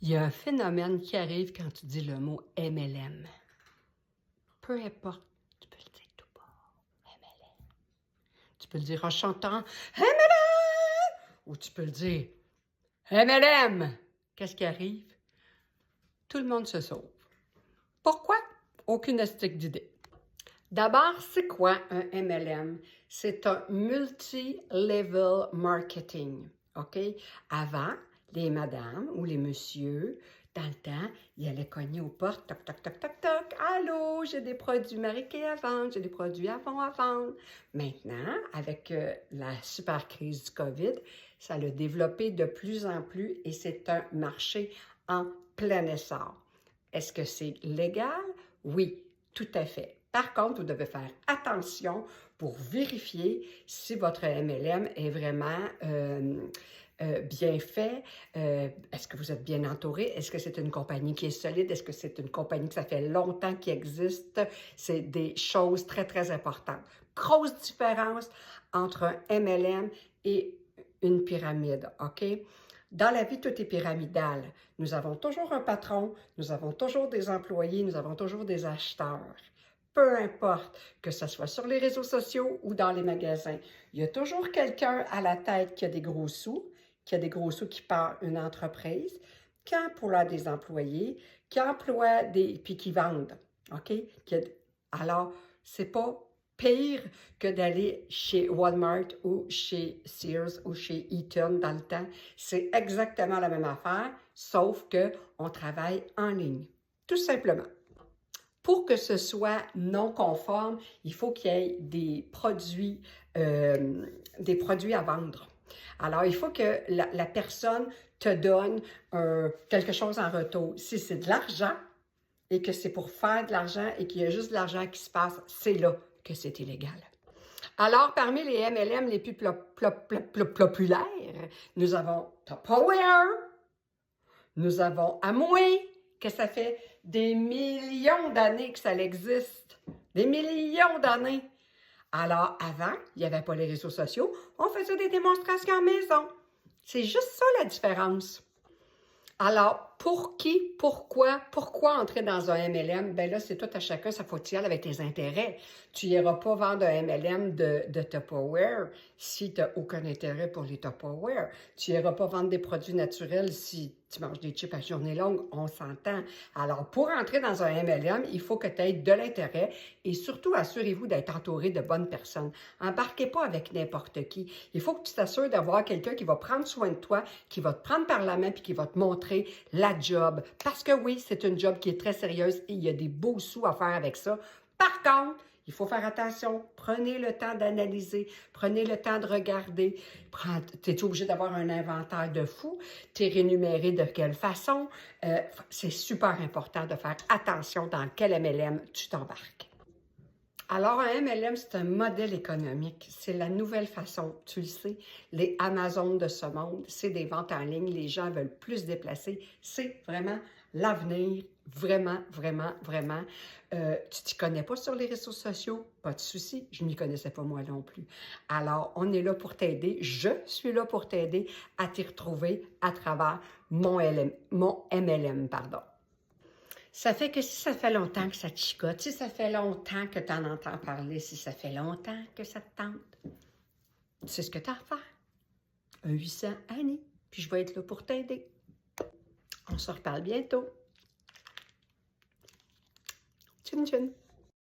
Il y a un phénomène qui arrive quand tu dis le mot MLM. Peu importe, tu peux le dire tout bas. MLM. Tu peux le dire en chantant MLM ou tu peux le dire MLM. Qu'est-ce qui arrive? Tout le monde se sauve. Pourquoi? Aucune astuce d'idée. D'abord, c'est quoi un MLM? C'est un multi-level marketing. OK? Avant, les madames ou les messieurs, dans le temps, ils allaient cogner aux portes, toc, toc, toc, toc, toc. Allô, j'ai des produits mariqués à vendre, j'ai des produits à vendre. Maintenant, avec la super crise du COVID, ça l'a développé de plus en plus et c'est un marché en plein essor. Est-ce que c'est légal? Oui, tout à fait. Par contre, vous devez faire attention pour vérifier si votre MLM est vraiment bien fait. Est-ce que vous êtes bien entouré? Est-ce que c'est une compagnie qui est solide? Est-ce que c'est une compagnie que ça fait longtemps qu'il existe? C'est des choses très, très importantes. Grosse différence entre un MLM et une pyramide, OK? Dans la vie, tout est pyramidal. Nous avons toujours un patron, nous avons toujours des employés, nous avons toujours des acheteurs. Peu importe que ce soit sur les réseaux sociaux ou dans les magasins, il y a toujours quelqu'un à la tête qui a des gros sous, qui part une entreprise, qui emploie des employés, qui emploie puis qui vendent. OK? Alors, c'est pas pire que d'aller chez Walmart ou chez Sears ou chez Eaton dans le temps. C'est exactement la même affaire, sauf qu'on travaille en ligne, tout simplement. Pour que ce soit non conforme, il faut qu'il y ait des produits à vendre. Alors, il faut que la personne te donne quelque chose en retour. Si c'est de l'argent et que c'est pour faire de l'argent et qu'il y a juste de l'argent qui se passe, c'est là que c'est illégal. Alors, parmi les MLM les plus populaires, nous avons Tupperware, nous avons Amway, que ça fait des millions d'années que ça existe. Des millions d'années. Alors, avant, il n'y avait pas les réseaux sociaux, on faisait des démonstrations à maison. C'est juste ça la différence. Alors, pour qui, pourquoi entrer dans un MLM? Ben là, c'est tout à chacun, ça faut que tu y ailles avec tes intérêts. Tu n'iras pas vendre un MLM de Tupperware si tu n'as aucun intérêt pour les Tupperware. Tu n'iras pas vendre des produits naturels si tu manges des chips à journée longue, on s'entend. Alors, pour entrer dans un MLM, il faut que tu aies de l'intérêt et surtout, assurez-vous d'être entouré de bonnes personnes. Embarquez pas avec n'importe qui. Il faut que tu t'assures d'avoir quelqu'un qui va prendre soin de toi, qui va te prendre par la main puis qui va te montrer la job. Parce que oui, c'est une job qui est très sérieuse et il y a des beaux sous à faire avec ça. Par contre, il faut faire attention. Prenez le temps d'analyser. Prenez le temps de regarder. Tu es obligé d'avoir un inventaire de fou. Tu es rémunéré de quelle façon. C'est super important de faire attention dans quel MLM tu t'embarques. Alors, un MLM, c'est un modèle économique. C'est la nouvelle façon. Tu le sais, les Amazones de ce monde, c'est des ventes en ligne. Les gens veulent plus se déplacer. C'est vraiment l'avenir. Vraiment, vraiment, vraiment. Tu t'y connais pas sur les réseaux sociaux? Pas de souci. Je m'y connaissais pas moi non plus. Alors, on est là pour t'aider. Je suis là pour t'aider à t'y retrouver à travers mon MLM, pardon. Ça fait que si ça fait longtemps que ça te chicote, si ça fait longtemps que tu en entends parler, si ça fait longtemps que ça te tente, tu sais ce que tu as à faire. Un 800 Annie, puis je vais être là pour t'aider. On se reparle bientôt. Tchun tchun.